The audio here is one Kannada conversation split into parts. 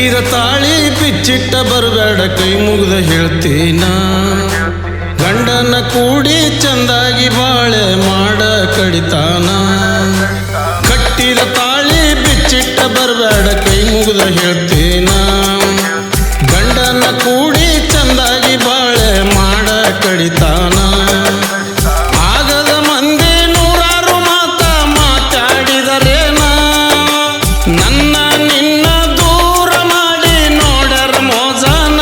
ಕಟ್ಟಿದ ತಾಳಿ ಬಿಚ್ಚಿಟ್ಟ ಬರಬೇಡ ಕೈ ಮುಗಿದ ಹೇಳ್ತೀನ ಗಂಡನ ಕೂಡಿ ಚಂದಾಗಿ ಬಾಳೆ ಮಾಡ ಕಡಿತಾನ ಕಟ್ಟಿದ ತಾಳಿ ಬಿಚ್ಚಿಟ್ಟ ಬರಬೇಡ ಕೈ ಮುಗಿದ ಹೇಳ್ತೀನ ಗಂಡನ ಕೂಡಿ ಚಂದಾಗಿ ಬಾಳೆ ಮಾಡ ಕಡಿತಾನ ಆಗದ ಮಂದಿ ನೂರಾರು ಮಾತ ಮಾತಾಡಿದರೇನ ನನ್ನ ನಿನ್ನ ದೂರ ಮಾಡಿ ನೋಡರ ಮೋಜನ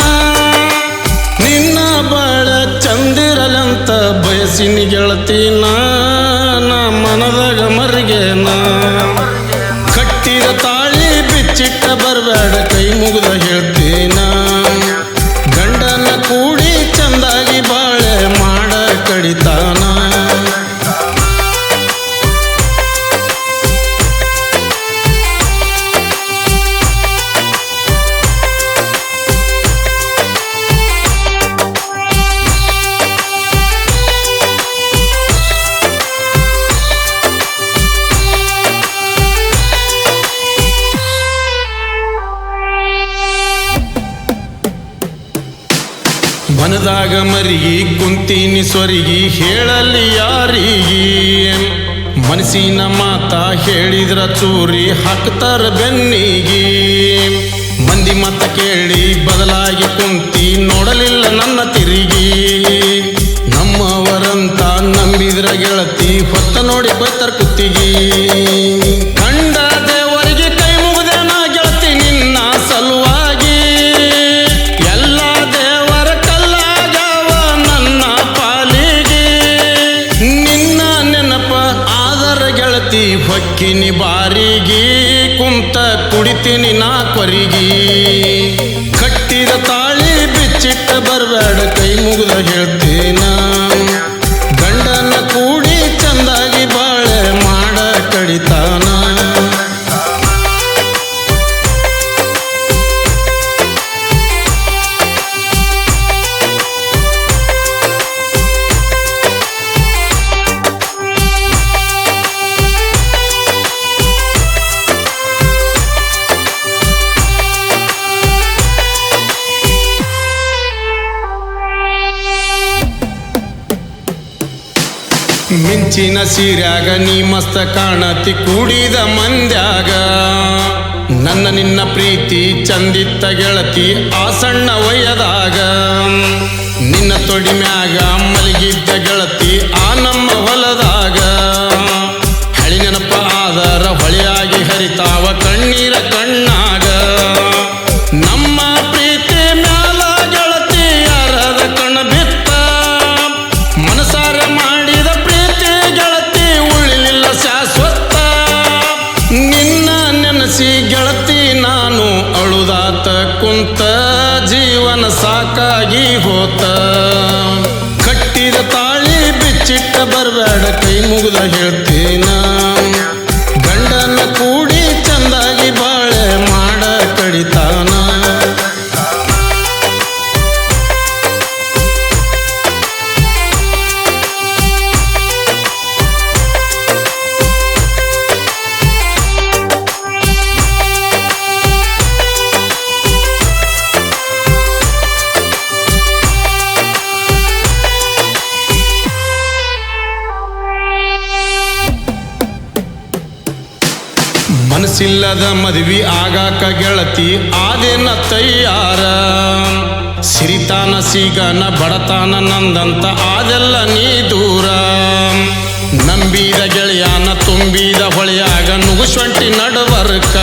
ನಿನ್ನ ಬಾಳ ಚಂದಿರಲಂತ ಬಯಸಿನಿ ಗೆಳತಿನ ನಾ ಮನದಾಗ ಮರಿಗೇನ ಕಟ್ಟಿದ ತಾಳಿ ಬಿಚ್ಚಿಟ್ಟ ಬರಬೇಡ ಕೈ ಮುಗಿದ ಹೇಳ್ತೀನ ಗಂಡನ ಕೂಡಿ ಚಂದಾಗಿ ಬಾಳೆ ಮಾಡ ಕಡಿತಾನ ಮನದಾಗ ಮರಿಗಿ ಕುಂತೀನಿ ಸ್ವರಿಗಿ ಹೇಳಲಿ ಯಾರಿಗಿ ಮನಸ್ಸಿನ ಮಾತ ಹೇಳಿದ್ರ ಚೂರಿ ಹಾಕ್ತಾರ ಬೆನ್ನಿಗಿ ಮಂದಿ ಮತ ಕೇಳಿ ಬದಲಾಗಿ ಕುಂತಿ ನೋಡಲಿಲ್ಲ ನನ್ನ ತಿರುಗಿ ನಮ್ಮವರಂತ ನಂಬಿದ್ರ ಗೆಳತಿ ಹೊತ್ತ ನೋಡಿ ಬೈತಾರ ಕುತ್ತಿಗಿ ಕಂಡ ದೇವರಿಗೆ ಕೈ ಮುಗಿದ ನಾ ಗೆಳತಿ ನಿನ್ನ ಸಲುವಾಗಿ ಎಲ್ಲ ದೇವರ ಕಲ್ಲಾಗವ ನನ್ನ ಪಾಲಿಗೆ ನಿನ್ನ ನೆನಪ ಆದರ ಗೆಳತಿ ಹೊಕ್ಕಿನಿ ಬಾರಿಗೆ ಕುಂತ ಕುಡಿತೀನಿ ನಾ ಕೊರಿಗಿ ಕಟ್ಟಿದ ತಾಳಿ ಬಿಚ್ಚಿಟ್ಟ ಬರಬೇಡ ಕೈ ಮುಗಿದ ಹೇಳ್ತೀನ ಗಂಡನ ಕೂಡಿ ಚಂದಾಗಿ ಬಾಳೆ ಮಾಡ ಕಡಿತಾನ ಮಿಂಚಿನ ಸೀರ್ಯಾಗ ನೀ ಮಸ್ತ ಕಾಣತಿ ಕೂಡಿದ ಮಂದ್ಯಾಗ ನನ್ನ ನಿನ್ನ ಪ್ರೀತಿ ಚಂದಿತ್ತ ಗೆಳತಿ ಆ ಸಣ್ಣ ವಯದಾಗ ನಿನ್ನ ತೊಡಿ ಮ್ಯಾಗ ಮಲಗಿದ್ದ ಗೆಳತಿ ಆ ನಮ್ಮ ಹೊಲದಾಗ ಹಳಿ ನೆನಪ ಆದರ ಹೊಳೆಯಾಗಿ ಹರಿತಾವ ಕಣ್ಣೀರ ಕಣ್ಣಾಗ ನಮ್ಮ ಪ್ರೀತಿ ಮ್ಯಾಲ ಗೆಳತಿ ಯಾರದ ಕಣ್ಣ ಬಿತ್ತ ಮನಸಾರ ಮಾಡಿದ ಪ್ರೀತಿ ಗೆಳತಿ ಉಳಿಲಿಲ್ಲ ಶಾಶ್ವತ ನಿನ್ನ ನೆನಸಿ ಗೆಳತಿ ನಾನು ಅಳುದಾತ ಕುಂತ ಜೀವನ ಸಾಕಾಗಿ ಹೋತ ಕಟ್ಟಿದ ತಾಳಿ ಬಿಚ್ಚಿಟ್ಟ ಬರಬೇಡ ಕೈ ಮುಗಿದ ಹೇಳ್ತೀನ ಗಂಡನ ಕೂಡಿ ಚಂದಾಗಿ ಬಾಳೆ ಮಾಡ ಕಡಿತಾನ ಮನಸ್ಸಿಲ್ಲದ ಮದುವೆ ಆಗಾಕ ಗೆಳತಿ ಆದೇನ ತಯ್ಯಾರ ಸಿರಿತಾನ ಸಿಗನ ಬಡತಾನ ನಂದಂತ ಆದೆಲ್ಲ ನೀ ದೂರ ನಂಬಿದ ಗೆಳೆಯಾನ ತುಂಬಿದ ಹೊಳೆಯಾಗ ನುಗುಸ್ವಂಟಿ ನಡವರ್ಕ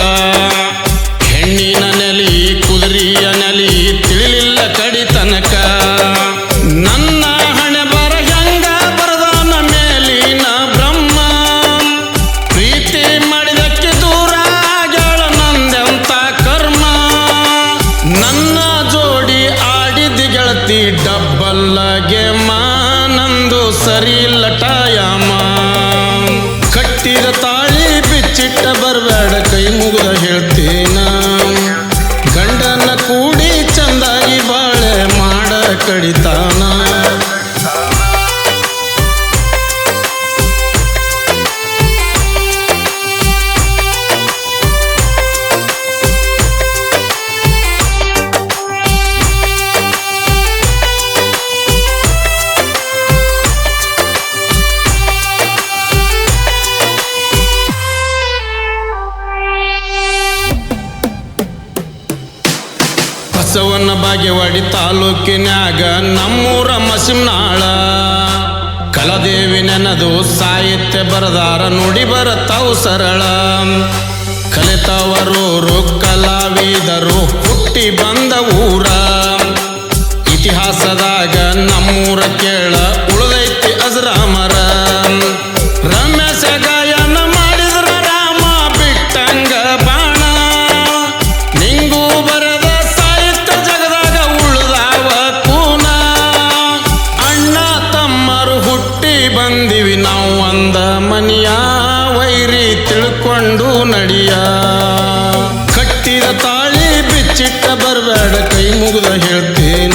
ಹೆಣ್ಣಿನ ನೆಲಿ ಕುದುರೆಯ ನೆಲಿ ತಿಳಿಲಿಲ್ಲ ಕಡಿತನಕ ನನ್ನ ಹಣೆ ಬರ ಹೆಂಗ ಬರದಾನ ಮೇಲಿನ ಬ್ರಹ್ಮ ಪ್ರೀತಿ ಮಾಡಿದಕ್ಕೆ ದೂರ ಗೆಳ ನಂದೆಂತ ಕರ್ಮ ನನ್ನ ಜೋಡಿ ಆಡಿದ ಗೆಳತಿ ಡಬ್ಬಲ್ಲಗೆ ನಂದು ಸರಿ ಇಲ್ಲ ಟಾಯಮ ಕಟ್ಟಿದ ತಾಳಿ ಬಿಚ್ಚಿಟ್ಟ ಬರಬೇಡ ಕೈ ಮುಗಿದ ಹೇಳ್ತೀನ ಗಂಡನ ಕೂಡಿ ಚಂದಾಗಿ ಬಾಳೆ ಮಾಡ ಕಡಿತಾನ ಬಸವನ ಬಾಗೇವಾಡಿ ತಾಲೂಕಿನ್ಯಾಗ ನಮ್ಮೂರ ಮಸಿಮ್ನಾಳ ಕಲಾದೇವಿ ನೆನದು ಸಾಹಿತ್ಯ ಬರದಾರ ನುಡಿ ಬರತಾವು ಸರಳ ಕಲಿತವರೂರು ಕಲಾವಿದರು ಹುಟ್ಟಿ ಬಂದ ಊರ ಇತಿಹಾಸದಾಗ ನಮ್ಮೂರ ಕೇಳ ಉಳಿದೈತಿ ಅಜರಾಮರ ರಮೇಶ ಗಾಯನ ಮಾಡಿದ್ರ ರಾಮ ಬಿಟ್ಟಂಗ ಬಾಣ ನಿಂಗೂ ಬರದ ಸಾಹಿತ್ಯ ಜಗದಾಗ ಉಳ್ದಾವ ಕೂನ ಅಣ್ಣ ತಮ್ಮರು ಹುಟ್ಟಿ ಬಂದಿವಿ ನಾವು ಒಂದ ಮನಿಯ ವೈರಿ ತಿಳ್ಕೊಂಡು ನಡಿಯ ಕಟ್ಟಿದ ತಾಳಿ ಬಿಚ್ಚಿಟ್ಟ ಬರಬೇಡ ಕೈ ಮುಗಿದ ಹೇಳ್ತೀನಿ